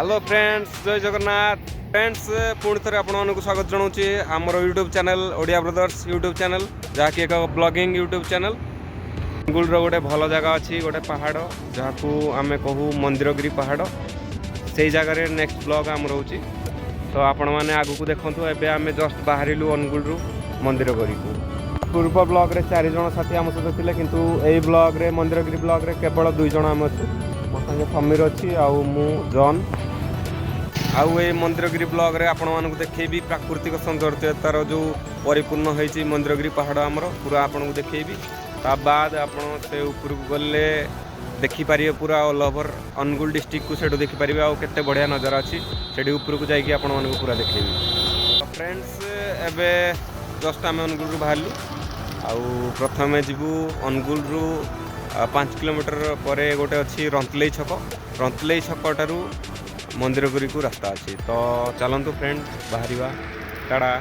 Hello friends, जय Jagannath friends. पुणी थे आपको स्वागत जनाऊँगी आमर YouTube channel Odia brothers YouTube channel, जहाँकि एक ब्लॉगिंग यूट्यूब चैनल। अनुगुल गोटे भल जगह अच्छी, गोटे पहाड़ जहाँ आम कहू मंदिरगिरी पहाड़, से जगह नेक्स्ट ब्लॉग आम रोचे। तो आपण मैंने आगू देखूँ, एवं आम जस्ट बाहर अनुगुल मंदिरगिरी को। पूर्व ब्लॉग रे 4 जन साथी आम सहित थे, किंतु यही ब्लॉग रे मंदिरगिरी ब्लॉग रे केवल 2 जन आम अच्छे। मो संगे समीर अच्छी आउ मु जॉन। आउ ये मंदिरगिरी ब्लॉग रे आपण मानक देखी प्राकृतिक सौंदर्यतार जो परिपूर्ण होती मंदिरगिरी पहाड़ आमर पूरा आपन को देखी। ता बाद आपन से ऊपर को गले देखिपारे पूरा ऑल ओवर अनुगुल डिस्ट्रिक्ट को सेठू देखिपारे आउ केते बढ़िया नजारा अच्छी से ऊपर को जाकि आपण मानक पूरा देखी। फ्रेंड्स एबे जस्ट आम अनुगुल बाहर आउ प्रथम जीवु अनुगुल 5 किलोमीटर पर गोटे अच्छी रंतलई छक। रंतलई छक ठारू मंदिरगिरी को रास्ता अच्छी। तो चलतु फ्रेंड बाहर टाड़ा।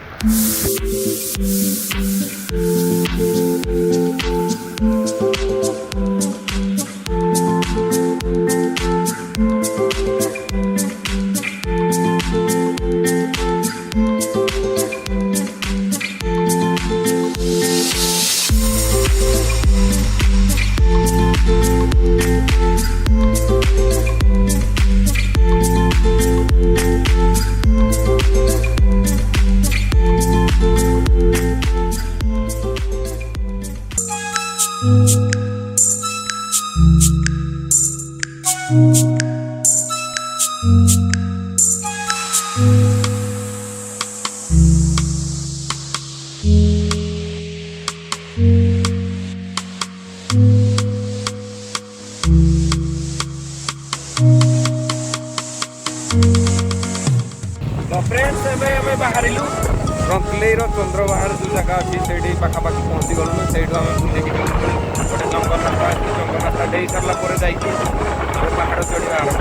तो फ्रेंड्स एवं बाहर रंतलईर चंद्रबाहर जो जगह अच्छी से पाखापाखि पहुँची गलु। से बुझे गोटे जंगल रास्ता अच्छी, जंगल रास्ता दे सारापर जा पहाड़ चढ़ा आरम्भ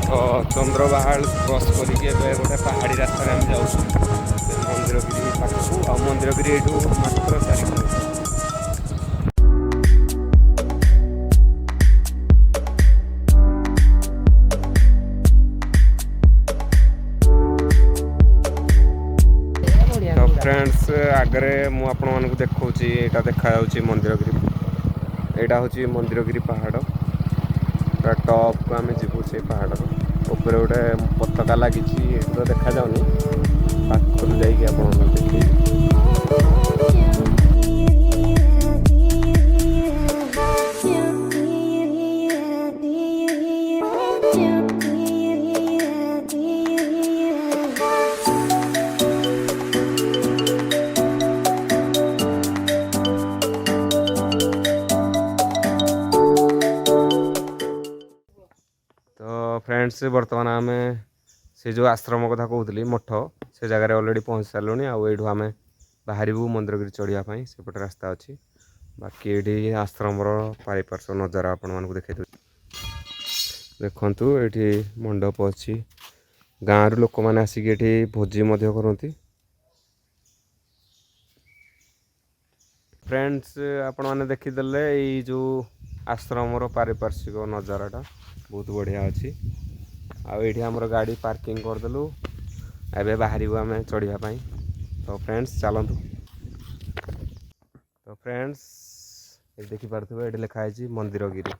तो चंद्रबाहर क्रॉस करके गोटे पहाड़ी रास्ता आम जाऊँ मंदिरगिरी पाखक। आ मंदिरगिरी ये मात्र 4 किलोमीटर। फ्रेंड्स आगरे मुझे देखा यहाँ देखा मंदिरगिरी, यहाँ हूँ मंदिरगिरी पहाड़ टॉप को आम जीवु से पहाड़ ऊपर गोटे पताका लगी तो देखा जाऊनी पाखर जा। तो फ्रेंड्स बर्तमान आम से जो आश्रम कथा कहते मठ से जगह ऑलरेडी पहुँच सारूँ। आउ आम बाहर मंदिरगिरी चढ़ापी सेपटे रास्ता अच्छी। बाकी ये आश्रम पारिपार्श्व नजारा आपण देखे देखु। ये मंडप अच्छी, गाँव लोक मैंने आसिक ये भोजी करती। फ्रेंड्स आपण मैंने देखीदे ये जो आश्रम पारिपार्श्विक नजाराटा बहुत बढ़िया अच्छी। आठी आमर गाड़ी पार्किंग करदेलु, एवं बाहर आम चढ़ापी। तो फ्रेंड्स चलतु। तो फ्रेंड्स देखिपे ये लिखाई मंदिरगिरी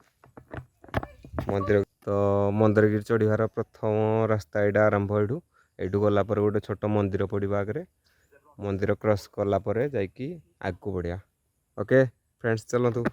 मंदिर। तो मंदिरगिरी चढ़ार प्रथम रास्ता यहाँ आरंभ यू गलापर गोटे छोट मंदिर पड़ो आगे। मंदिर क्रॉस कलापर जाकि आगू बढ़िया। ओके फ्रेंड्स चलतु।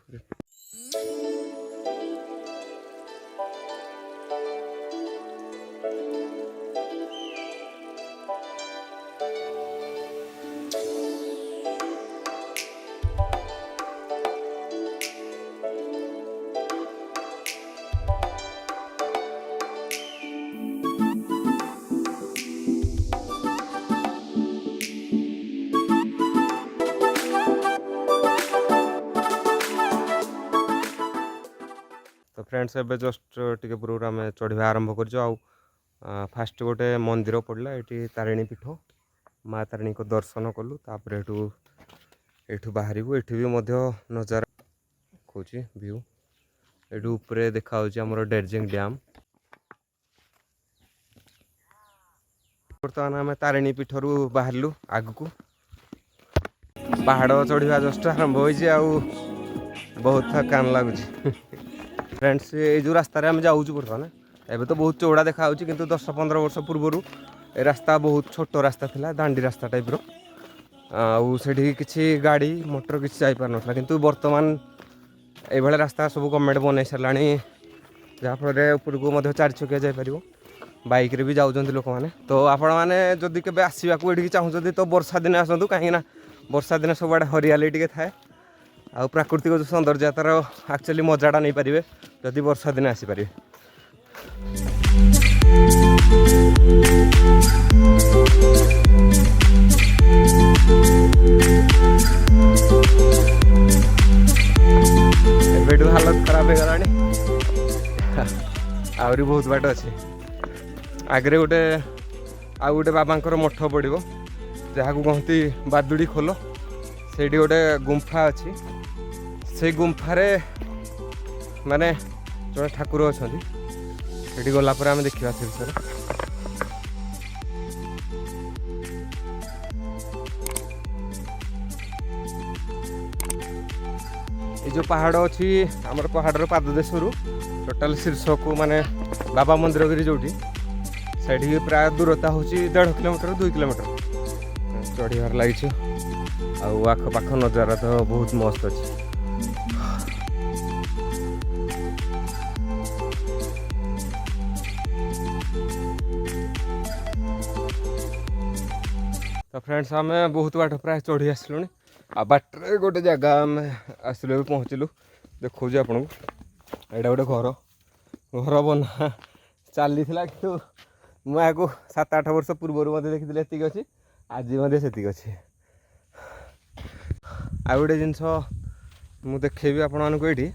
तो फ्रेंड्स एवं जस्ट टे पूर्व आम चढ़ा आरंभ कर फास्ट गोटे मंदिर पड़ा ये तारिणी पीठ। माँ तारिणी को दर्शन कलु। तापर एठू बाहरिबु एठी भी मध्य नजारा देखौछि व्यू एठू ऊपरे देखाउछि हमर डेरजिंग डैम। बर्तमान आम तारिणी पीठरू बाहरलु आगकू पहाड़ चढ़ा जस्ट आरंभ हो बहुत थकान लगुच फ्रेंड्स ये जो रास्तार आम जाऊँ बर्तमान एबे तो बहुत चौड़ा देखा किंतु 10-15 वर्ष पूर्वर ए रास्ता बहुत छोट रास्ता थिला दांडी रास्ता टाइप रो आउ सेठी किछि गाड़ी मोटर किछि जाई पार नथला किंतु वर्तमान ए भले रास्ता सब गवर्नमेंट बनै सरलाणी जहाँ फल ऊपर को मध्य 4 चकिया जाई परिबो बाइक रे भी जाउछन्ति लोक माने। तो आपण माने जदि केबे आसीबा को एठी चाहूछन्ति तो वर्षा दिन आसंतु कहीं ना वर्षा दिन सब आड़े हरियाली टिके थाए आ प्राकृतिक जो सौंदर्य तार एक्चुअली मजाटा नहीं पारे जदि वर्षा दिन आसी पारे। एबेठू हालत खराब हो गलानी आहरी बहुत बाट अच्छे आगे गोटे आउ गोटे बाबांकर मठ पड़ो जहाँ को कहती बादुड़ी खोल से गोटे गुंफा अच्छी से गुंफारे माने जो ठाकुर अच्छा से गलापर आम देखा से विषय ये जो पहाड़ अच्छी आमर पहाड़ पाददेशरू टोटाल शीर्ष को माने बाबा मंदिरगिरी जोटी से प्राय दूरता हूँ 1.5 किलोमीटर 2 किलोमीटर चढ़ीबार लगी आखपाख नजारा तो बहुत मस्त अच्छे। तो फ्रेंड्स आम बहुत बाट प्राय चढ़ी आसलुनी आ बाटर गोटे जगह आम आसलु पहुँचलु देखो आपन को एटा गोटे घर बना चली कि मुझे 7-8 वर्ष पूर्व देखी एति अच्छी आज से अच्छे। आ गोटे जिनस मु देखेबी आपण मानक ये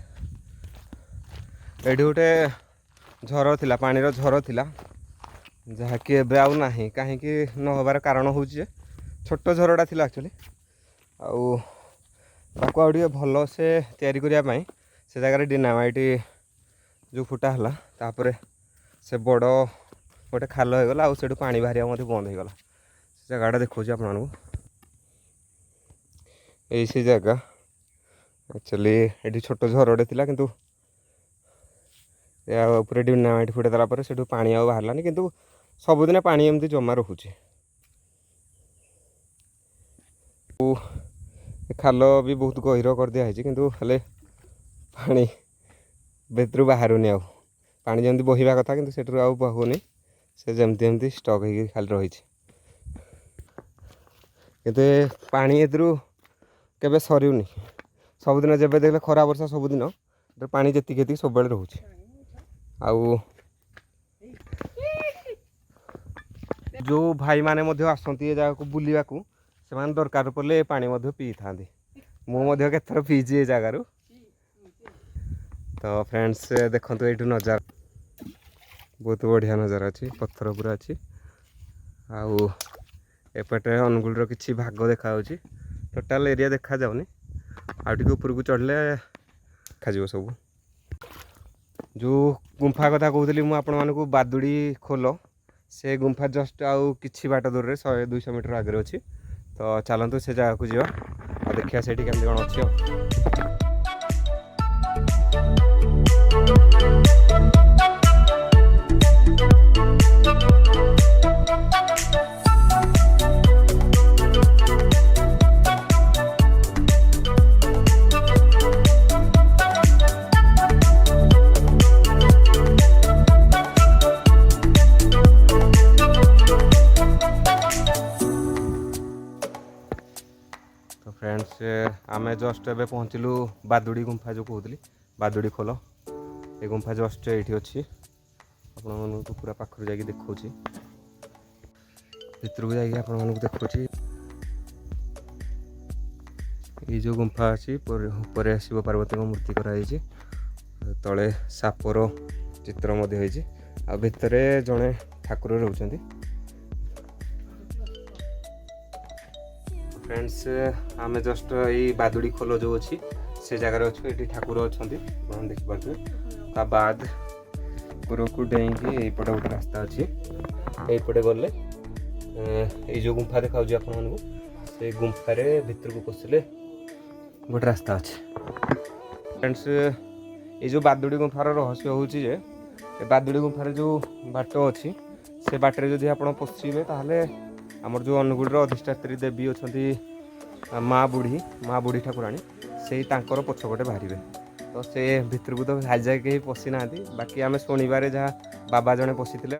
गोटे झर थिला पानी झर थिला जहाँकि एबे आउ नाही कहीं न होबार कारण हूँ छोट झरटा थिला एक्चुअली आउ आउ भल से तैयारी करने से जगह डिनामाइट जो फुटा है तापर से बड़ गोटे खाल हो गला आउ पानी बाहर बंद हो गला से जगह देखा आप से जगह एक्चुअली ये छोट झरटे थिला किंतु ऊपर डिनामाइट फुटे देला से पानी आउ बाहरलानी किंतु सबुदिन पानी एमती जमा रोचे खाल भी बहुत गहिर कर दिया है किंतु हेले पानी भीतर बाहरुनी आउ पानी जमी बहिबा कथा किंतु सेठू आउ बहुनी से जमती एमती स्टक हो खाली रही किंतु पानी एदरू केबे सरूनी सबुदिन जब देखले खरा वर्षा सबुदिन पानी जी सब बेले रोचे आउ जो भाई माने मध्य आसंती ये जगह को बुलवा को से दरकार पड़े पानी पी था मुझे केथर पीची ये जगार। तो फ्रेंड्स देखो ये नजारा बहुत बढ़िया नजारा अच्छी पत्थर पूरा अच्छी आउ एपटे अनुगुल किसी भाग देखा टोटाल एरिया देखा जाऊनी आउ ऊपर को चढ़ले देखा सब जो गुंफा कथा कहूली मुझे बादुड़ी खोल से गुंफा जस्ट आउ किछि बाट दूर रे 100-200 मीटर आगे अच्छी। तो चलतु से जगह को जा देखिए से केमती कौन अच्छी। तो फ्रेंड्स आमे जस्ट एबे पहुँचलु बादुड़ी गुंफा जो कहूली बादुड़ी खोल ये गुंफा जस्ट ये अच्छी आपण पूरा पाखर जाकि देखा भीतर को जाकि आपण देखा ये जो गुंफा अच्छी पर शिव पार्वती मूर्ति कराई तले सापर चित्र आ भितर जड़े ठाकुर रोचंती फ्रेंड्स आम जस्ट यही बादुड़ी खोल जो अच्छी से जगार अच्छे ये ठाकुर अच्छा देखिपे ता बाद ऊपर को डेईकि यपटे गोटे रास्ता अच्छी यपटे गले ये जो गुंफा देखा आपको से गुंफार भितर को पशिले गोटे रास्ता अच्छे। फ्रेंड्स ये जो बादुड़ी गुंफार रहस्य हूँ जे बादुड़ी गुंफार जो बाट अच्छी से बाटे जदि आप पशिबे ताहले आमर जो अनुगुल अधिष्ठात्री देवी अच्छा माँ बुढ़ी ठाकुराणी से पछपटे बाहर तो से भितर को तो आज जाए कहीं पशि ना बाकी आम शुणवे जहाँ बाबा जड़े पशिले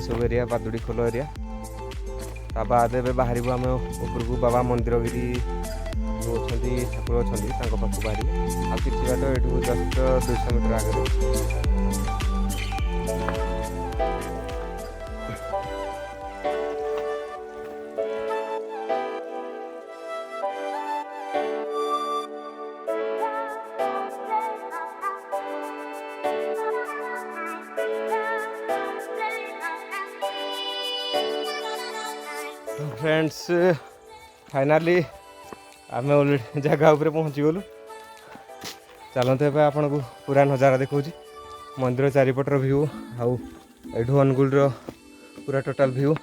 सब एरिया बादुड़ी खोल एरिया ता बाद ए बाहर आम ऊपर को बाबा मंदिरगिरी जो अच्छा ठाकुर अच्छा पाखु बाहर आ कि बाट ये जस्ट 200 मीटर आगे फ्रेंड्स फाइनाली आम ऑलरेडी जगह उपर पहुँची गलु चलते ए आपन को पूरा नजारा देखा मंदिर चारिपटर व्यू आउ एठू अनुगुल पूरा टोटाल व्यू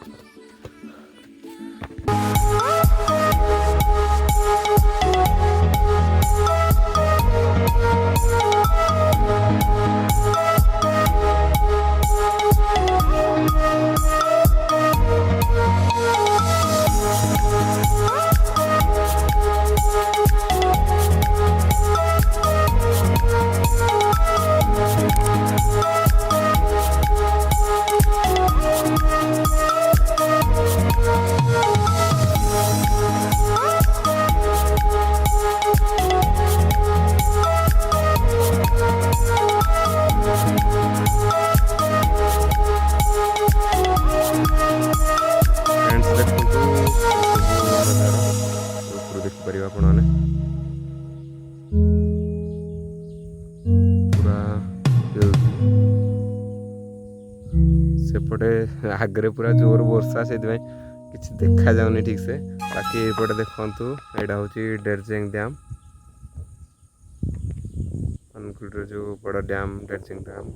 देखिपर आप पूरा सेपटे आगे पूरा जोर वर्षा से किसी देखा जाऊनी ठीक से बाकी एपटे देखु यहाँ हूँ डेरजेंग डैम अनुगुल जो बड़ डैम डेरजेंग डैम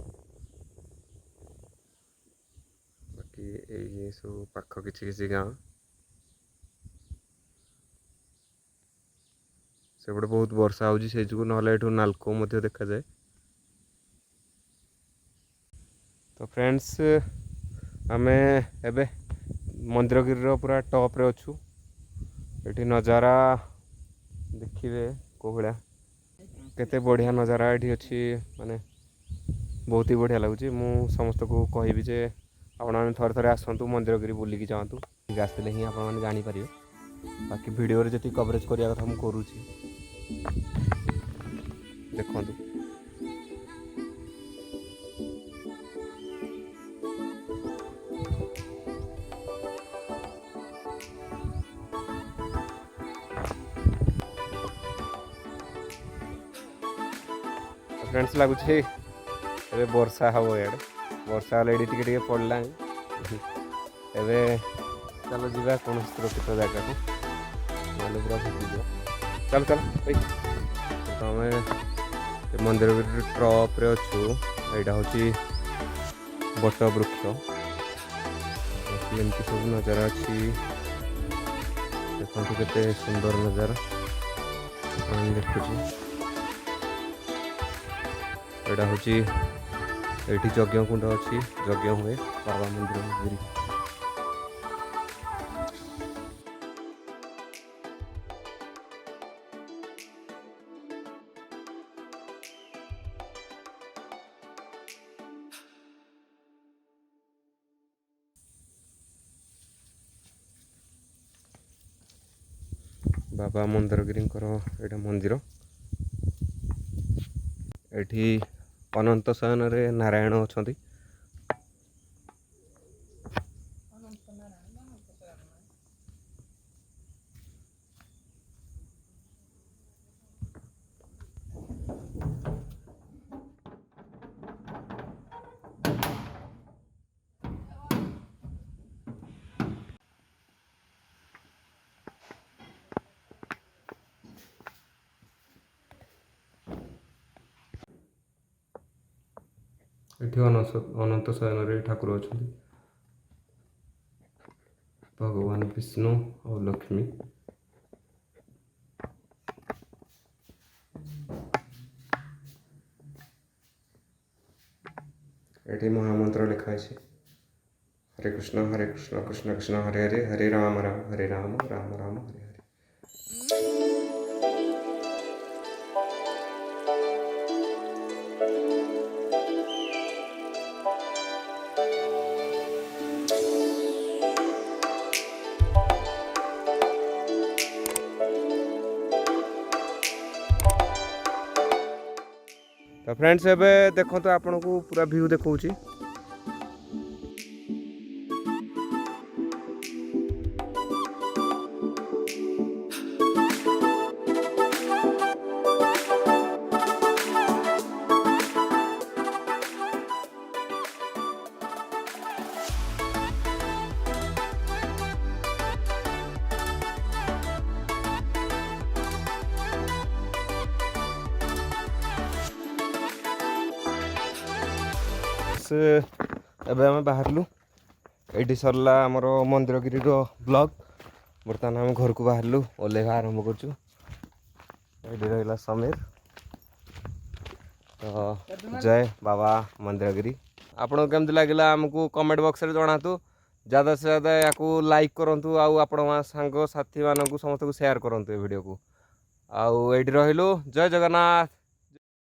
बाकी ये सब पाख किसी गाँव सेपटे बहुत वर्षा हो जो नालको देखा जाए। तो फ्रेंड्स आमे एबे मंदिरगिरी पूरा टॉप रे अच्छू ये नजारा देखिए को भाया केते बढ़िया नजारा ये अच्छी माने बहुत ही बढ़िया लगुच मु समस्त को कहबी जे आपण थरे थरे आसतु मंदिरगिरी बुलिकी जातु आसते ही आप जापर बाकी वीडियो जी कवरेज करने कथा मुझे करुँची देखु फ्रेंड्स लगुच वर्षा हम इे वर्षा ऑलरेडी टिके पड़ला एवं चलो जी कौन सुरक्षित जगह को पूरा भिजी चल चल आम मंदिर टॉप रे अच्छु यहाँ हूँ बट वृक्ष एमती सब नजारा अच्छी देखो केते सुंदर नजारा देखुँ यहाँ हूँ ये यज्ञ कुंड अच्छी यज्ञ हुए बाबा मंदिर बाबा मंदरगिरी यहाँ मंदिर एठी अनंत शयन रे नारायण अच्छा एठी अनंत शयन रे ठाकुर अच्छा भगवान विष्णु और लक्ष्मी एठी महामंत्र लिखाई है हरे कृष्ण कृष्ण कृष्ण हरे हरे हरे राम राम राम हरे हरे। तो फ्रेंड्स एबे देखो तो आपन को पूरा व्यू देखौची एबे आम बाहरलु ये सरला आमर मंदिरगिरी ब्लॉग बर्तमान आम घर को बाहरलु ओल्लेवा आरंभ करचु ये रहा समीर तो जय बाबा मंदिरगिरी आपको केमती लगे आमको कमेंट बॉक्स रे जनातु ज़्यादा से ज़्यादा या लाइक करूँ आपण सांग साथी मानू समस्त को शेयर करूँ ये वीडियो को आउ ये रही जय जगन्नाथ।